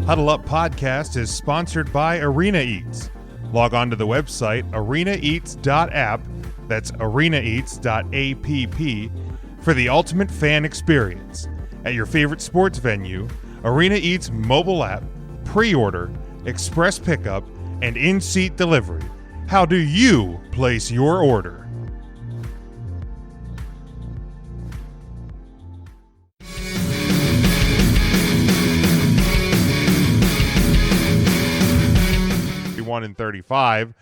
Huddle Up Podcast is sponsored by Arena Eats. Log on to the website arenaeats.app, that's arenaeats.app, for the ultimate fan experience. At your favorite sports venue, Arena Eats mobile app, pre-order, express pickup, and in-seat delivery. How do you place your order? Won in 35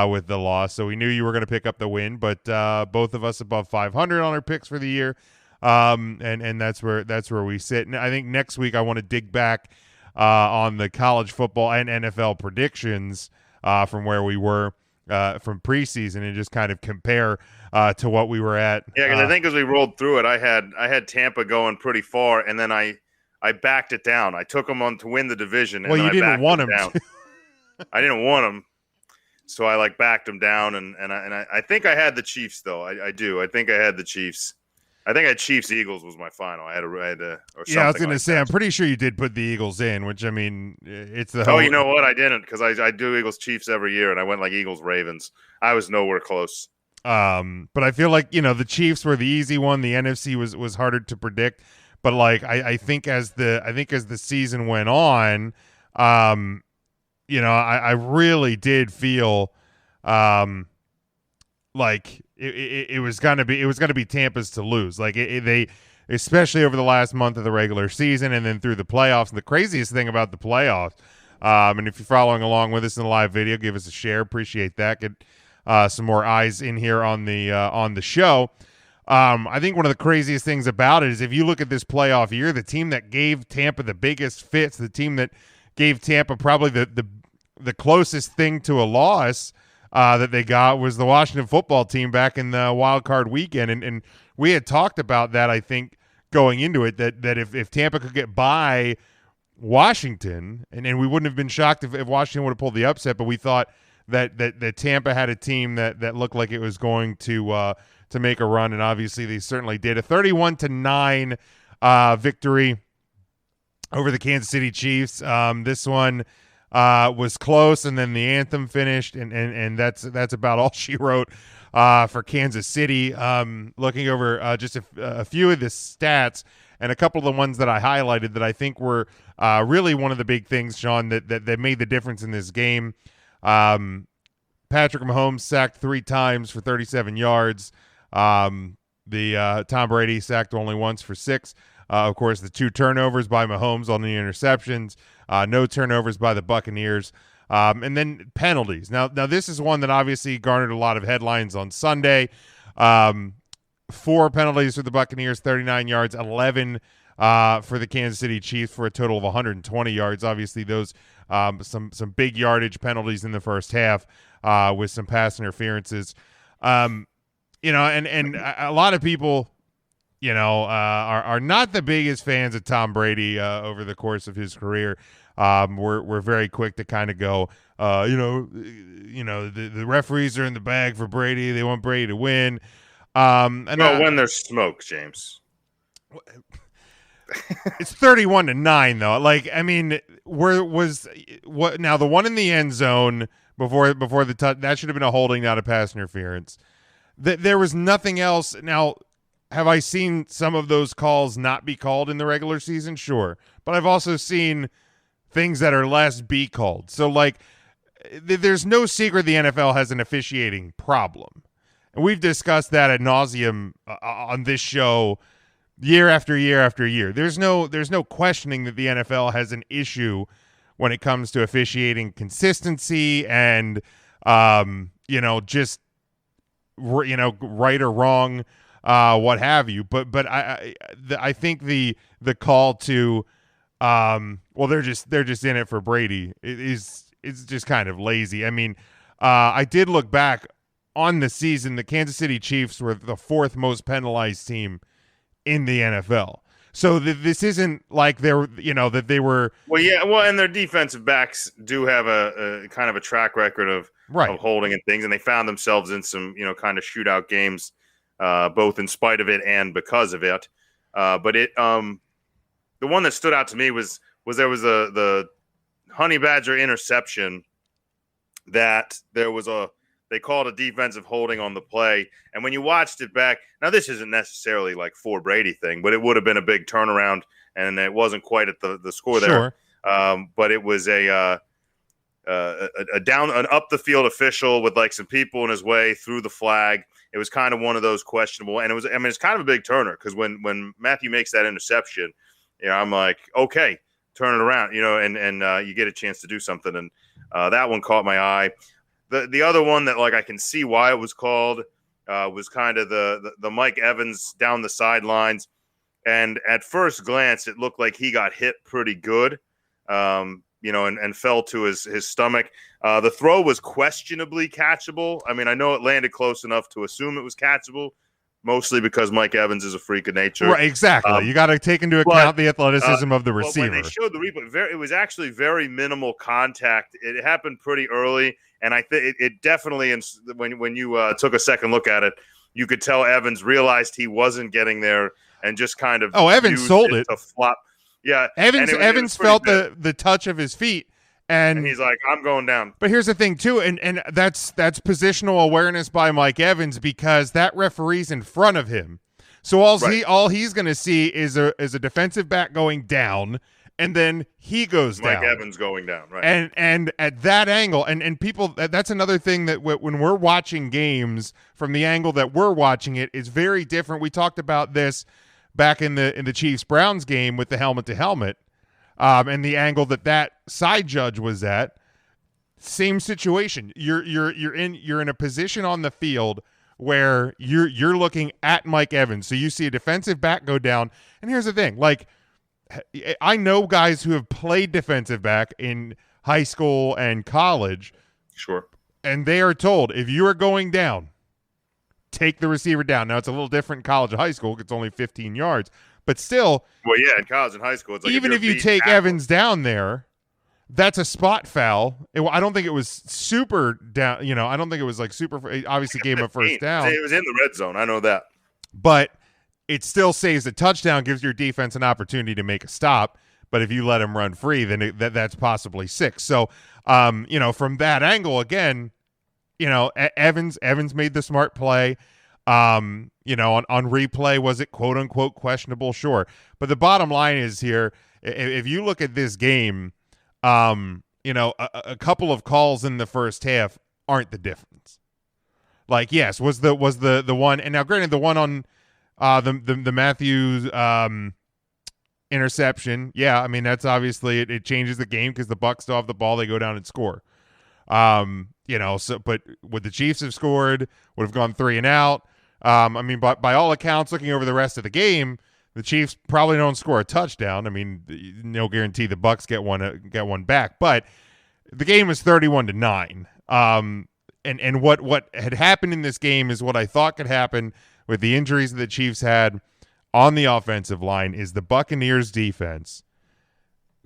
with the loss, so we knew you were going to pick up the win, but both of us above 500 on our picks for the year, and that's where we sit. And I think next week I want to dig back on the college football and NFL predictions from where we were from preseason and just kind of compare to what we were at. Yeah, because I think as we rolled through it, I had Tampa going pretty far, and then I backed it down. I took them on to win the division. And well, you didn't want them down. I didn't want them, so I backed them down, and I think I had the Chiefs though. I do. I think I had the Chiefs. I think I had Chiefs Eagles was my final. I was going to say I'm pretty sure you did put the Eagles in, which I mean it's the. Oh, you know what? I didn't because I do Eagles Chiefs every year, and I went Eagles Ravens. I was nowhere close. But I feel like the Chiefs were the easy one. The NFC was harder to predict, but I think as the season went on, I really did feel like it was gonna be Tampa's to lose. They especially over the last month of the regular season and then through the playoffs. And the craziest thing about the playoffs, and if you're following along with us in the live video, give us a share. Appreciate that. Get some more eyes in here on the show. I think one of the craziest things about it is if you look at this playoff year, the team that gave Tampa the biggest fits, the team that gave Tampa probably the closest thing to a loss that they got was the Washington football team back in the wild card weekend. And we had talked about that, I think, going into it, that if Tampa could get by Washington, and we wouldn't have been shocked if Washington would have pulled the upset, but we thought that Tampa had a team that looked like it was going to make a run, and obviously they certainly did. A 31-9 victory over the Kansas City Chiefs. This one was close, and then the anthem finished, and that's about all she wrote for Kansas City. Looking over just a few of the stats and a couple of the ones that I highlighted that I think were really one of the big things, Sean, that made the difference in this game. Patrick Mahomes sacked 3 times for 37 yards. Tom Brady sacked only once for 6. Of course, the 2 turnovers by Mahomes on the interceptions, no turnovers by the Buccaneers, and then penalties. Now this is one that obviously garnered a lot of headlines on Sunday. 4 penalties for the Buccaneers, 39 yards, 11 for the Kansas City Chiefs for a total of 120 yards. Obviously, those some big yardage penalties in the first half with some pass interferences. And a lot of people are not the biggest fans of Tom Brady over the course of his career. We're very quick to kind of go, the referees are in the bag for Brady. They want Brady to win. When there's smoke, James. It's 31-9 though. Now the one in the end zone before the touch, that should have been a holding, not a pass interference. There was nothing else. Now, have I seen some of those calls not be called in the regular season? Sure. But I've also seen things that are less be called. So, there's no secret the NFL has an officiating problem. And we've discussed that ad nauseum on this show year after year after year. There's no questioning that the NFL has an issue when it comes to officiating consistency and, just, right or wrong, what have you. But I think the call to, they're just in it for Brady is just kind of lazy. I mean, I did look back on the season. The Kansas City Chiefs were the 4th most penalized team in the NFL. So this isn't like that they were. Well, yeah. Well, and their defensive backs do have a kind of a track record of holding and things, and they found themselves in some kind of shootout games, both in spite of it and because of it. But the one that stood out to me was there was the honey badger interception that they called a defensive holding on the play. And when you watched it back, now this isn't necessarily like for Brady thing, but it would have been a big turnaround, and it wasn't quite at the score there. But it was a down an up the field official with like some people in his way through the flag. It was kind of one of those questionable, and it's kind of a big turner because when Matthew makes that interception, I'm like, okay, turn it around, and you get a chance to do something, and that one caught my eye. The other one that like I can see why it was called was kind of the Mike Evans down the sidelines, and at first glance it looked like he got hit pretty good. And fell to his stomach. The throw was questionably catchable. I mean, I know it landed close enough to assume it was catchable, mostly because Mike Evans is a freak of nature. Right, exactly. You got to take into account the athleticism of the receiver. When they showed the replay, it was actually very minimal contact. It happened pretty early, and I think it definitely, when you took a second look at it, you could tell Evans realized he wasn't getting there and just kind of Evans sold it to flop. Yeah, Evans felt the touch of his feet, and he's like, "I'm going down." But here's the thing, too, and that's positional awareness by Mike Evans because that referee's in front of him. So all he's going to see is a defensive back going down, and then he goes down. Mike Evans going down, right? And at that angle, and people, that's another thing that when we're watching games from the angle that we're watching it is very different. We talked about this back in the Chiefs-Browns game with the helmet-to-helmet, and the angle that side judge was at. Same situation. You're in a position on the field where you're looking at Mike Evans, so you see a defensive back go down. And here's the thing: like, I know guys who have played defensive back in high school and college. Sure. And they are told if you are going down, take the receiver down. Now, it's a little different in college and high school. It's only 15 yards. But still. Well, yeah, in college and high school. It's like even if you take Evans down there, that's a spot foul. I don't think it was super down. I don't think it was like super. Obviously, gave him a first down. It was in the red zone. I know that. But it still saves a touchdown, gives your defense an opportunity to make a stop. But if you let him run free, then that's possibly 6. So, from that angle, again, Evans made the smart play. On replay, was it quote unquote questionable? Sure. But the bottom line is here, if you look at this game, a couple of calls in the first half aren't the difference. Like, yes, was the one, and now granted the one on the Matthews interception. Yeah. I mean, that's obviously it changes the game because the Bucs still have the ball. They go down and score. But would the Chiefs have scored, would have gone 3 and out. But by all accounts, looking over the rest of the game, the Chiefs probably don't score a touchdown. I mean, no guarantee the Bucs get one back, but the game was 31-9. And what had happened in this game is what I thought could happen with the injuries that the Chiefs had on the offensive line is the Buccaneers defense.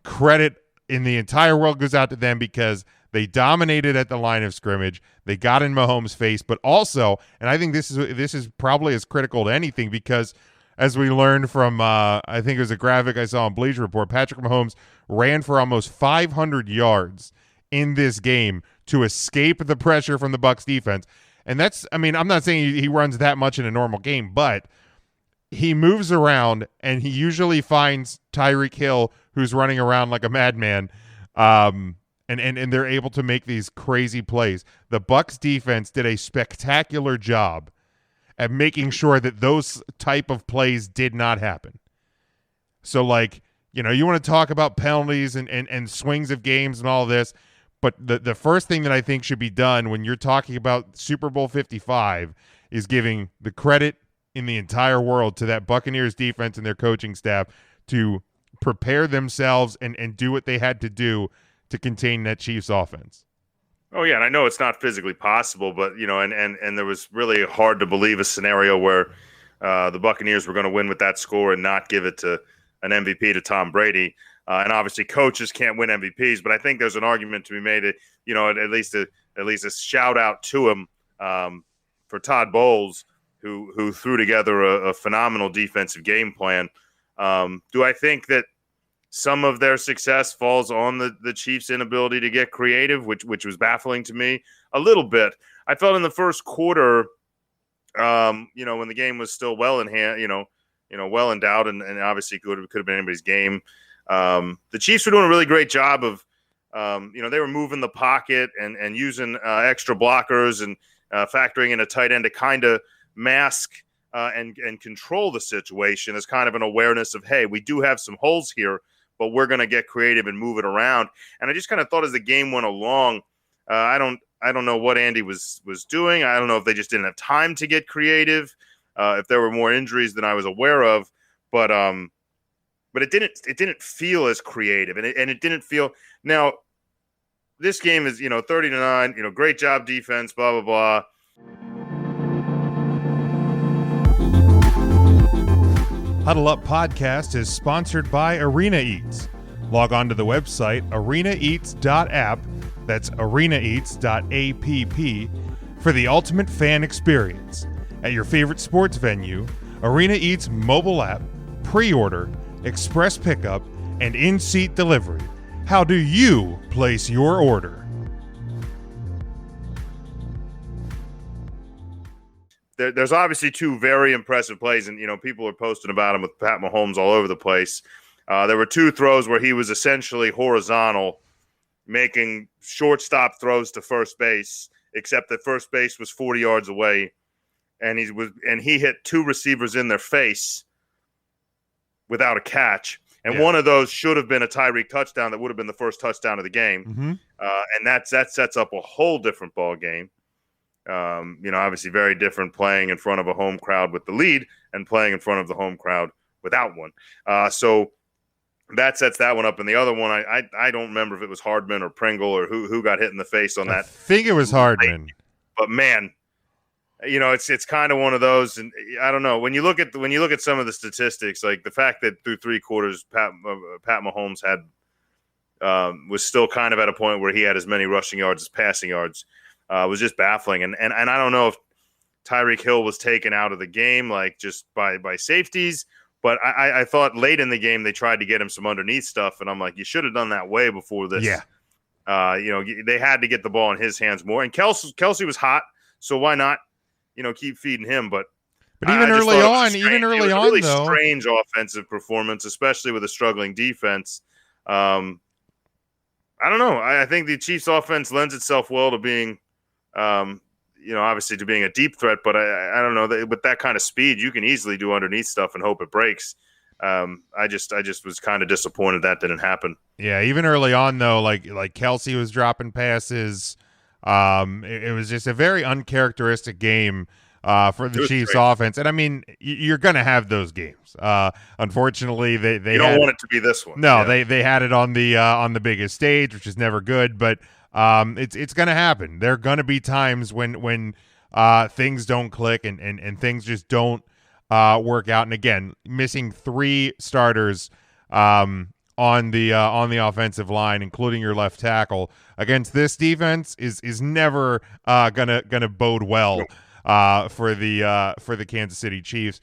Credit in the entire world goes out to them because they dominated at the line of scrimmage. They got in Mahomes' face, but also, and I think this is probably as critical to anything because as we learned from, I think it was a graphic I saw on Bleacher Report, Patrick Mahomes ran for almost 500 yards in this game to escape the pressure from the Bucs defense. And I'm not saying he runs that much in a normal game, but he moves around and he usually finds Tyreek Hill, who's running around like a madman. And they're able to make these crazy plays. The Bucs defense did a spectacular job at making sure that those type of plays did not happen. So, you want to talk about penalties and swings of games and all this, but the first thing that I think should be done when you're talking about Super Bowl 55 is giving the credit in the entire world to that Buccaneers defense and their coaching staff to prepare themselves and do what they had to do to contain that Chiefs offense. Oh yeah, and I know it's not physically possible, but and there was really hard to believe a scenario where the Buccaneers were going to win with that score and not give it to an MVP to Tom Brady. And obviously, coaches can't win MVPs, but I think there's an argument to be made. At least a shout out to him for Todd Bowles, who threw together a phenomenal defensive game plan. Do I think that some of their success falls on the Chiefs' inability to get creative, which was baffling to me a little bit. I felt in the first quarter, when the game was still well in hand, well endowed, and obviously could have been anybody's game. The Chiefs were doing a really great job of, they were moving the pocket and using extra blockers and factoring in a tight end to kind of mask and control the situation as kind of an awareness of, hey, we do have some holes here, but we're going to get creative and move it around. And I just kind of thought as the game went along, I don't know what Andy was doing. I don't know if they just didn't have time to get creative, if there were more injuries than I was aware of, but it didn't feel as creative, and it didn't feel. Now this game is 30-9. Great job defense. Blah blah blah. Huddle Up Podcast is sponsored by Arena Eats. Log on to the website arenaeats.app, that's arenaeats.app, for the ultimate fan experience. At your favorite sports venue, Arena Eats mobile app, pre-order, express pickup, and in-seat delivery. How do you place your order? There's obviously two very impressive plays, and people are posting about him with Pat Mahomes all over the place. There were two throws where he was essentially horizontal, making shortstop throws to first base, except that first base was 40 yards away, and he hit two receivers in their face without a catch. And one of those should have been a Tyreek touchdown that would have been the first touchdown of the game. Mm-hmm. And that sets up a whole different ball game. Obviously very different playing in front of a home crowd with the lead and playing in front of the home crowd without one. So that sets that one up. And the other one, I don't remember if it was Hardman or Pringle or who got hit in the face on that. I think it was Hardman. But man, it's kind of one of those, and I don't know. When you look at some of the statistics, like the fact that through three quarters, Pat Mahomes was still kind of at a point where he had as many rushing yards as passing yards, was just baffling. And I don't know if Tyreek Hill was taken out of the game, like just by safeties, but I thought late in the game they tried to get him some underneath stuff, and I'm like, you should have done that way before this. Yeah. They had to get the ball in his hands more. And Kelsey was hot, so why not? Keep feeding him, but even early on, really though, strange offensive performance, especially with a struggling defense. I don't know. I think the Chiefs' offense lends itself well to being, obviously to being a deep threat. But I don't know. With that kind of speed, you can easily do underneath stuff and hope it breaks. I just was kind of disappointed that didn't happen. Yeah, even early on though, like Kelsey was dropping passes. It was just a very uncharacteristic game for the Chiefs offense. And I mean, you're going to have those games. Unfortunately, they don't want it to be this one. No, yeah. They had it on the biggest stage, which is never good, but it's going to happen. There are going to be times when things don't click and things just don't work out. And again, missing three starters on the offensive line, including your left tackle, against this defense is never gonna bode well for the Kansas City Chiefs.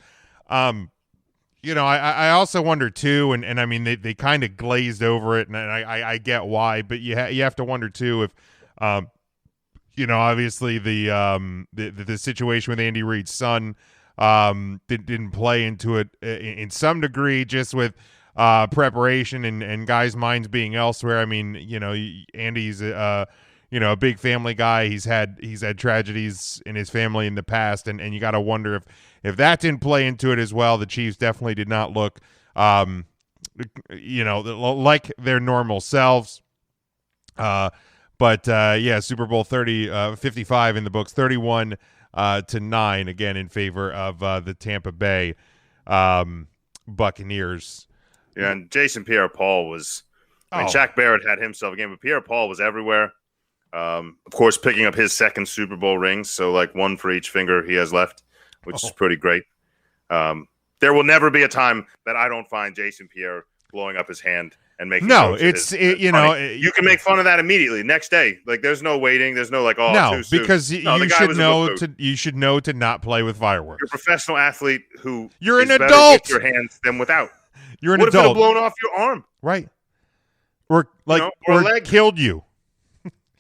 I also wonder too, and I mean they kind of glazed over it, and I get why, but you have to wonder too if obviously the situation with Andy Reid's son didn't play into it in some degree, just with preparation and guys' minds being elsewhere. I mean, Andy's a big family guy. He's had tragedies in his family in the past, and you got to wonder if that didn't play into it as well. The Chiefs definitely did not look like their normal selves. But Super Bowl 55 in the books, 31-9 again in favor of the Tampa Bay Buccaneers. Yeah, and Jason Pierre-Paul was – Shaq Barrett had himself a game, but Pierre-Paul was everywhere. Of course, picking up his second Super Bowl ring, so like one for each finger he has left, which is pretty great. There will never be a time that I don't find Jason Pierre blowing up his hand and making you can make fun of that immediately next day. Like there's no waiting, there's no too soon. Because you should know to not play with fireworks. You're a professional athlete who you're is an better adult with your hands than without. You're an What if it had adult, blown off your arm? right? Or like, or a or leg. killed you.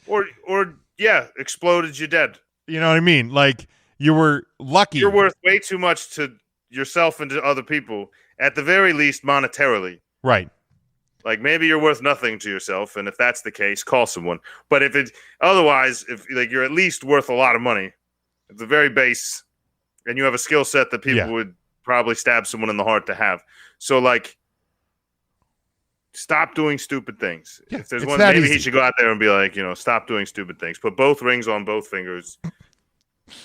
Or yeah, exploded, you're dead. You know what I mean? Like, you were lucky. You're worth way too much to yourself and to other people, at the very least monetarily. Right. Like, maybe you're worth nothing to yourself, and if that's the case, call someone. But if it's otherwise, if like you're at least worth a lot of money at the very base, and you have a skill set that people would probably stab someone in the heart to have. So like, stop doing stupid things. Yeah, if there's one, maybe easy. he should go out there and be like, stop doing stupid things. Put both rings on both fingers.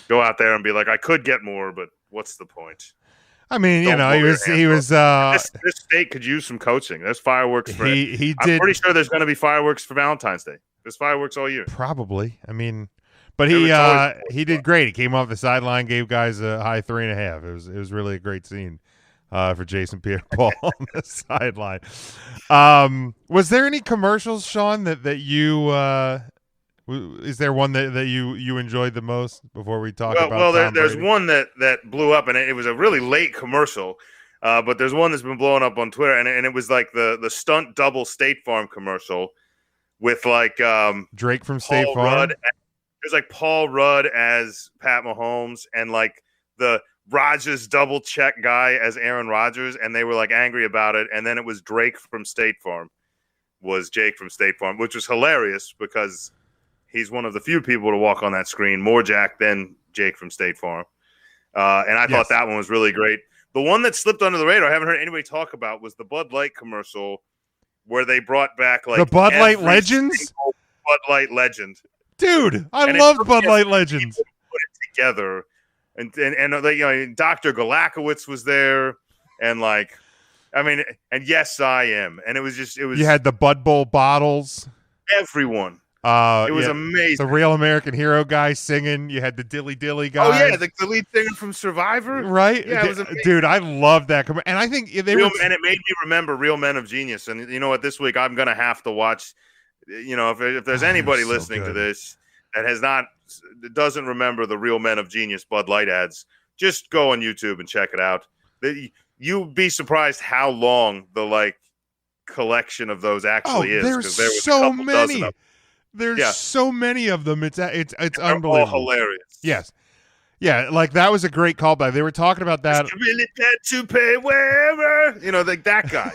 Go out there and be like, I could get more, but what's the point? I mean, he was. This state could use some coaching. There's fireworks for he did. I'm pretty sure there's going to be fireworks for Valentine's Day. There's fireworks all year. Probably. I mean, but he did great. He came off the sideline, gave guys a high 3.5. It was really a great scene for Jason Pierre-Paul on the sideline. Was there any commercials, Sean, that you? Is there one that you enjoyed the most before we talk about? Well, there's Brady? one that blew up, and it was a really late commercial. But there's one that's been blowing up on Twitter, and it was like the stunt double State Farm commercial with like Drake from State Paul Farm. Rudd. There's like Paul Rudd as Pat Mahomes, and like the Rodgers double check guy as Aaron Rodgers, and they were like angry about it. And then it was Drake from State Farm, was Jake from State Farm, which was hilarious because he's one of the few people to walk on that screen, more Jack than Jake from State Farm. And I thought that one was really great. The one that slipped under the radar, I haven't heard anybody talk about, was the Bud Light commercial where they brought back like the Bud Light Legends. Bud Light legend, dude. I love Bud Light Legends. Put it together, and Dr. Galakowitz was there, and like, I mean, and yes, I am, and it was. You had the Bud Bowl bottles. Everyone. It was amazing. The Real American Hero guy singing. You had the Dilly Dilly guy. Oh yeah, the lead singer from Survivor, right? Yeah, it was amazing. Dude, I love that. And I think and it made me remember Real Men of Genius. And you know what? This week I'm gonna have to watch. If there's anybody listening to this that doesn't remember the Real Men of Genius Bud Light ads, just go on YouTube and check it out. You'd be surprised how long the collection of those actually is. There's there was so many. There's so many of them. It's unbelievable. All hilarious. Yes. Yeah, like that was a great callback. They were talking about that. Really bad to pay wearer. Like that guy.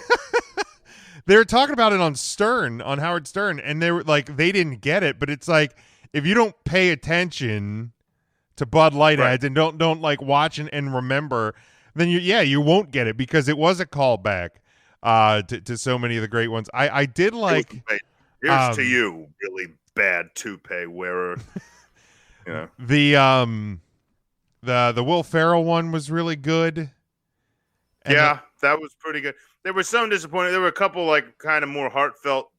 They were talking about it on Howard Stern, and they were like, they didn't get it, but it's like, if you don't pay attention to Bud Light ads and don't like watch and remember, then you won't get it, because it was a callback to so many of the great ones. I did like. Here's to you, really bad toupee wearer. The Will Ferrell one was really good. And that was pretty good. There was some disappointing. There were a couple kind of more heartfelt,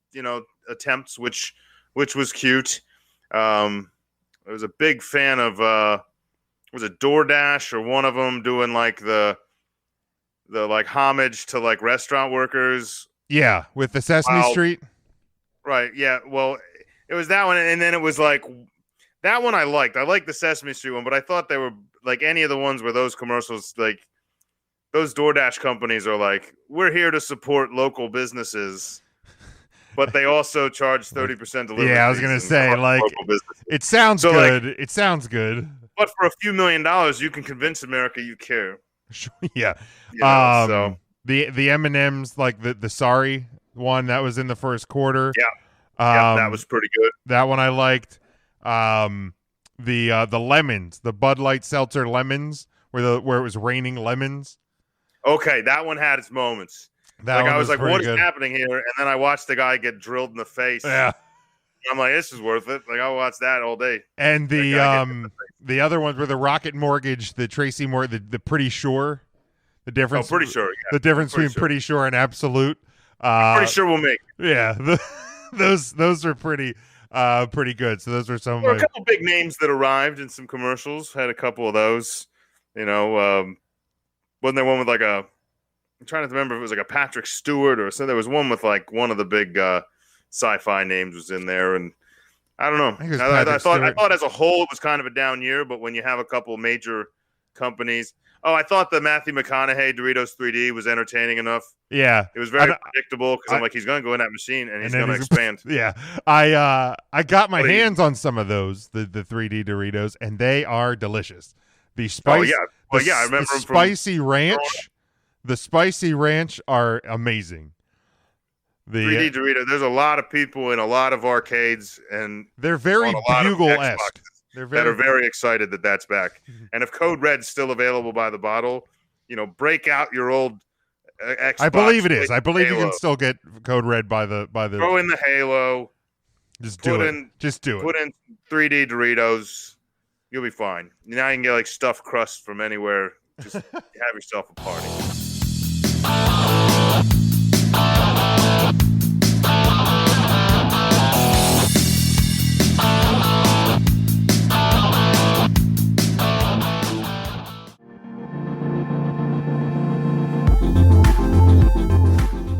attempts, which was cute. I was a big fan of was it DoorDash or one of them doing the homage to restaurant workers. Yeah, with the Sesame Street. Right. Yeah. Well, it was that one, and then it was that one I liked. I liked the Sesame Street one, but I thought they were any of the ones where those commercials, those DoorDash companies are we're here to support local businesses, but they also charge 30% delivery. Yeah, I was gonna say it sounds good. It sounds good. But for a few $1 million, you can convince America you care. Yeah. So the M&Ms, the sorry one that was in the first quarter. Yeah, that was pretty good. That one I liked. The lemons, the Bud Light Seltzer lemons, where it was raining lemons. Okay, that one had its moments. I was what is happening here? And then I watched the guy get drilled in the face. Yeah. I'm like, this is worth it. I'll watch that all day. And the other ones were the Rocket Mortgage, the Tracy Moore, the Pretty Sure. The difference. Pretty Sure. Yeah. The difference between Pretty Sure and Absolute. Pretty sure we'll make it. Yeah, those are pretty good. So those were some. There were a couple big names that arrived in some commercials. Had a couple of those. Wasn't there one with I'm trying to remember if it was a Patrick Stewart or something. There was one with one of the big sci-fi names was in there, and I don't know. I thought as a whole it was kind of a down year, but when you have a couple major companies, Oh, I thought the Matthew McConaughey Doritos 3D was entertaining enough. Yeah, It was very predictable because I'm like, he's going to go in that machine and he's going to expand. Yeah, I got my hands on some of those, the 3D Doritos, and they are delicious. The spice, I remember the spicy ranch. The spicy ranch are amazing. The 3D Dorito. There's a lot of people in a lot of arcades, and they're very Bugle-esque. That are very excited that that's back. And if Code Red's still available by the bottle, break out your old Xbox. I believe it is. I believe Halo. you can still get Code Red by the. Throw in the Halo. Just do it. Just do it. Put in 3D Doritos. You'll be fine. Now you can get like stuffed crust from anywhere. Just have yourself a party.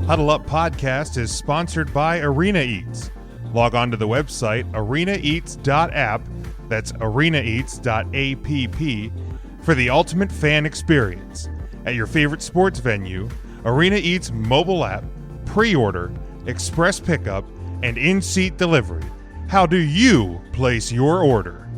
Huddle Up Podcast is sponsored by Arena Eats. Log on to the website arenaeats.app, that's arenaeats.app, for the ultimate fan experience. At your favorite sports venue, Arena Eats mobile app, pre-order, express pickup, and in-seat delivery. How do you place your order?